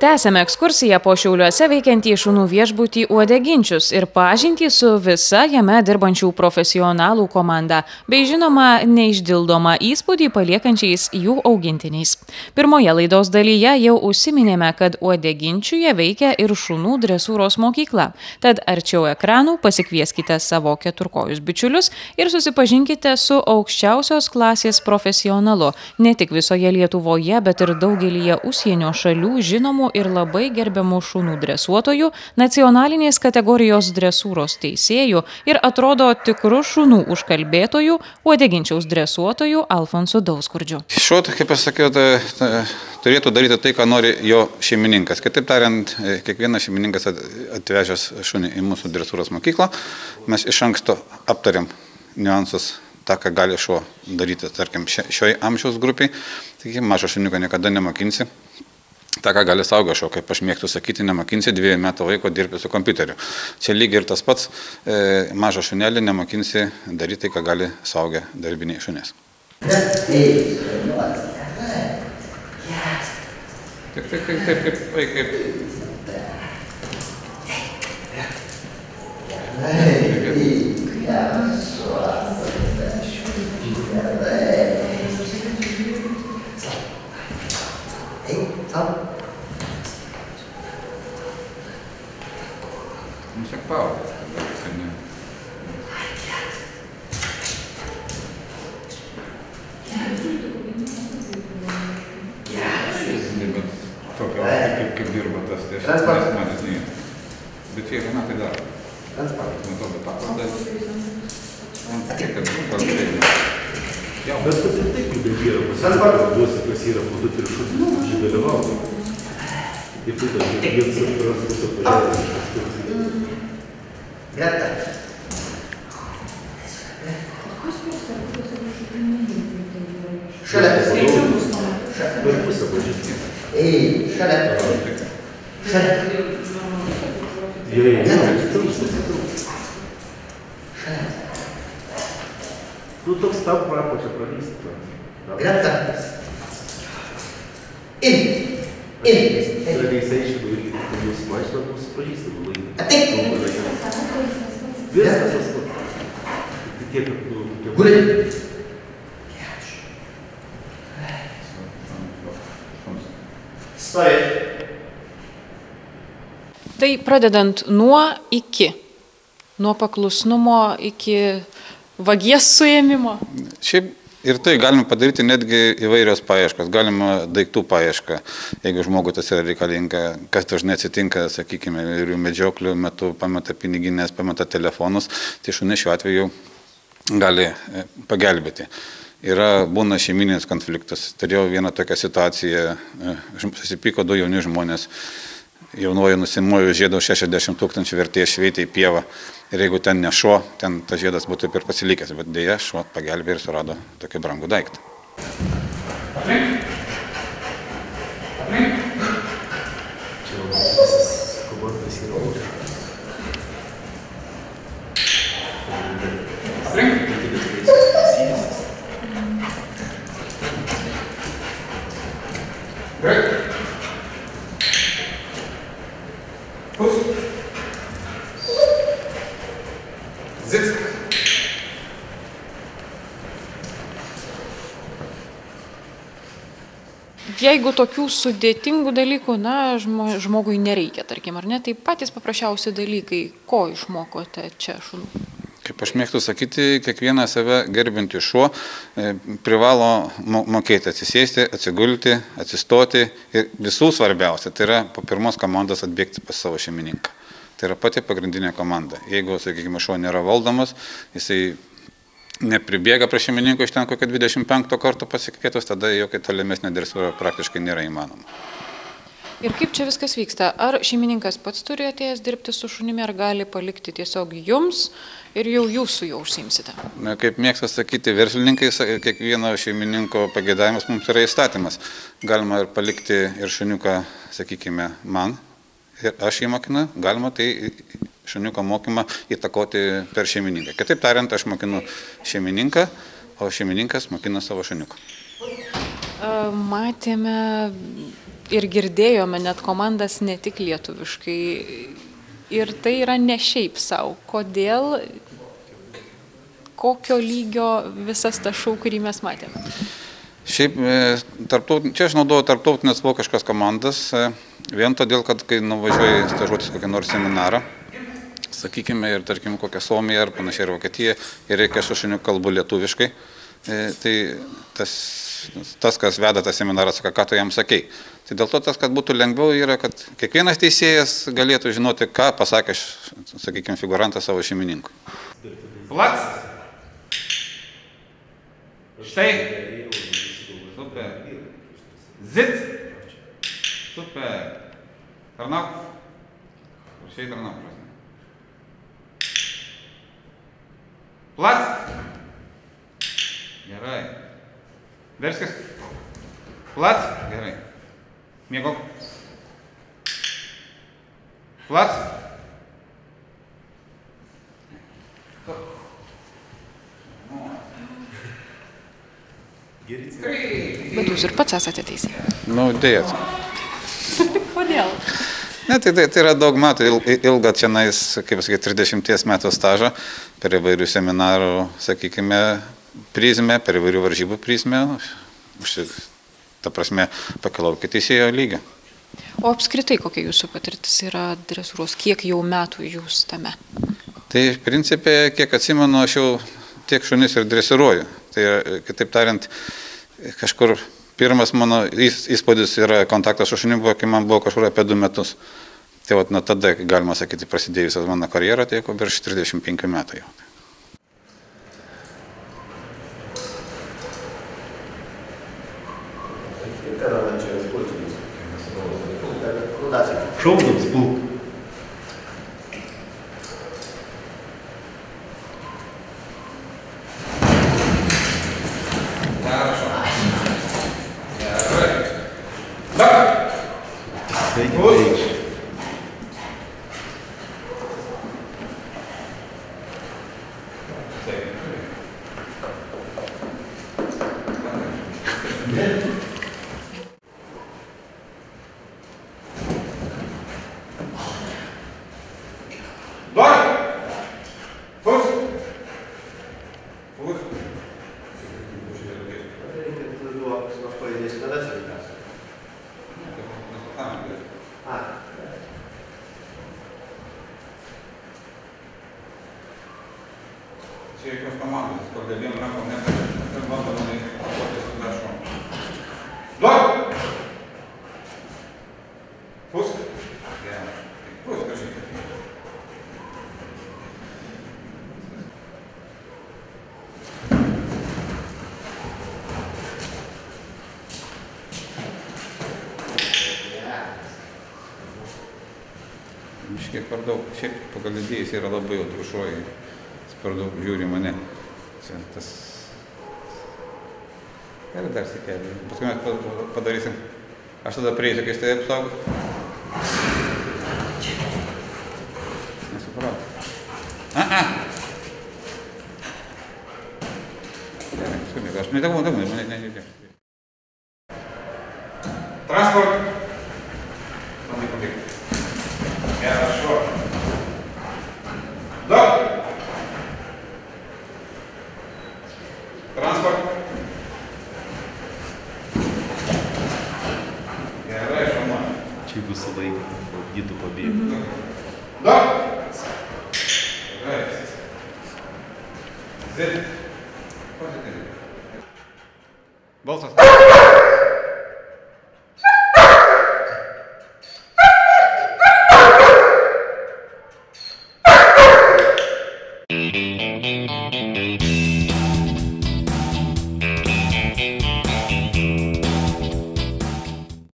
Tęsėme ekskursiją po Šiauliuose veikiantį šunų viešbutį Uodeginčius ir pažintį su visa jame dirbančių profesionalų komanda, bei žinoma, neišdildomą įspūdį paliekančiais jų augintiniais. Pirmoje laidos dalyje jau užsiminėme, kad Uodeginčiuje veikia ir šunų dresūros mokykla. Tad arčiau ekranų pasikvieskite savo keturkojus bičiulius ir susipažinkite su aukščiausios klasės profesionalu, ne tik visoje Lietuvoje, bet ir daugelyje užsienio šalių žinomų ir labai gerbiamų šunų dresuotojų, nacionalinės kategorijos dresūros teisėjų ir atrodo tikrų šunų užkalbėtojų Uodeginčiaus dresuotojų Alfonsu Dauskurdžiu. Šuo, kaip aš sakiau, turėtų daryti tai, ką nori jo šeimininkas. Kitaip tariant, kiekvienas šeimininkas atvežęs šunį į mūsų dresūros mokyklą, mes iš anksto aptariam niuansus, tą, ką gali šuo daryti, tarkim, šioj amžiaus grupiai. Taigi, mažo šuniuko niekada nemokinsi. Ta, ką gali saugę šuo, kaip aš mėgstu sakyti, nemokinsi 2 metų vaiko dirbti su kompiuteriu. Čia lygiai ir tas pats, mažo šunelį nemokinsi daryti, ką gali saugę darbiniai šunės. Kaip dirba tas manęs neįt. Bet čia yra tai daro. Metodą paprastą. Bet taip kaip yra pasiduosi, kas yra po 2-3 šūdus, čia dalyvauti. Ir tai dar jiems atviras visą pažiūrės. Greta. Šalia. Per pusę pažiūrės. Šalia. Šalia. Nu, toks tam prapočia pralysti. Greta. In. Realiai išdaryti, kad jūs mažinat mūsų pažįstamų laiką. Ateik. Viskas tas. Tiek, kad Guli. Stovėt. Tai pradedant nuo iki, nuo paklusnumo iki vagies suėmimo. Šiaip ir tai galima padaryti netgi įvairios paieškos. Galima daiktų paiešką, jeigu žmogui tas yra reikalinga, kas dažnai atsitinka, sakykime, ir medžioklių metu pameta piniginės, pameta telefonus, tai šunė šiuo atveju gali pagelbėti. Būna šeimininis konfliktas. Turėjau vieną tokią situaciją, susipyko 2 jauni žmonės, jaunuoju nusimuoju žiedo 60 000 vertės šveitė į pievą. Ir jeigu ten ne šuo, ten tas žiedas būtų ir pasilikęs, bet dėja šuo pagelbė ir surado tokį brangų daiktą. čia visas komandas yra už. Jeigu tokių sudėtingų dalykų, žmogui nereikia, tarkim, ar ne, tai patys paprasčiausi dalykai, ko išmokote čia šunų? Kaip aš mėgstu sakyti, kiekvieną save gerbinti šuo privalo mokėti atsisėsti, atsigulti, atsistoti ir visų svarbiausia, tai yra po pirmos komandos atbėgti pas savo šeimininką. Tai yra pati pagrindinė komanda. Jeigu, sakykime, šuo nėra valdomas, jisai nepribėga prie šeimininko iš ten kokio 25 karto pasikvietus, tada jokia tolimesnė dresūra praktiškai nėra įmanoma. Ir kaip čia viskas vyksta? Ar šeimininkas pats turi atėjęs dirbti su šunimi, ar gali palikti tiesiog jums ir jau jūsų jau užsiimsite? Na, kaip mėgsta sakyti verslininkai, kiekvieno šeimininko pageidavimas mums yra įstatymas. Galima ir palikti ir šuniuką, sakykime, man, ir aš jį mokinu, galima tai šuniuko mokymą įtakoti per šeimininką. Kitaip tariant, aš mokinu šeimininką, o šeimininkas mokina savo šuniuką. Matėme ir girdėjome net komandas ne tik lietuviškai. Ir tai yra ne šiaip savo. Kodėl, kokio lygio visas tas šou, kurį mes matėme? Šiaip, čia aš naudoju tarptautinės vokiškas komandas, vien todėl, kad kai nuvažiuoji stažuotis kokį nors seminarą, sakykime, ir tarkim kokią Suomiją ar panašiai ir Vokietiją, ir reikia aš šuniu kalbu lietuviškai, tai tas, kas veda tą seminarą, sako, ką tu jam sakei. Tai dėl to tas, kad būtų lengviau, yra, kad kiekvienas teisėjas galėtų žinoti, ką pasakė, sakykime, figurantas savo šeimininkui. Plac. Štai. Super. Zit. Super. Tarnauk. Šiai tarnauk. Plac. Gerai. Verskis. Plac. Gerai. Miegok. Plac. Bet jūs ir pats esate teisėjas. Nu, dėjas. Kodėl? Ne, tai yra daug metų, ilga čia, kaip sakyti, 30 metų stažą per įvairių seminarų, sakykime, prizmę, per įvairių varžybų prizmę. Ta prasme, pakilau iki teisėjo lygio. O apskritai, kokia jūsų patirtis yra dresūros? Kiek jau metų jūs tame? Tai, principė, kiek atsimenu, aš jau tiek šunis ir dresiruoju. Tai, kitaip tariant, kažkur pirmas mano įspūdis yra kontaktas su šuniu, kai man buvo kažkur apie 2 metus. Tai vat, nuo tada, galima sakyti, prasidėjusias mano karjerą, tai jau virš 35 metų jau. Šaukdams pulk. Čia jokios komandos, kur dėlėm rankom ir bandom pakuoti su dašom. Duok! Pusk. Gerai. Pusk, kažkaip. Šiek per daug, šiaip pagal idėjas yra labai jau trušuoji. Per daug žiūri mane. Čia tas... Ir dar sėkelį. Paskui mes padarysim. Aš tada prieisiu, kai jis tai apsaugo. Nesupratau. Gerai, paskui mėgau. Aš nedavau, ne. Transport. Pabėg. Хорошо. Да. Транспорт. Gerai, šauna. Čia visą laiką bandytų pabėgti. Da. Gerai. Zit. Balsas.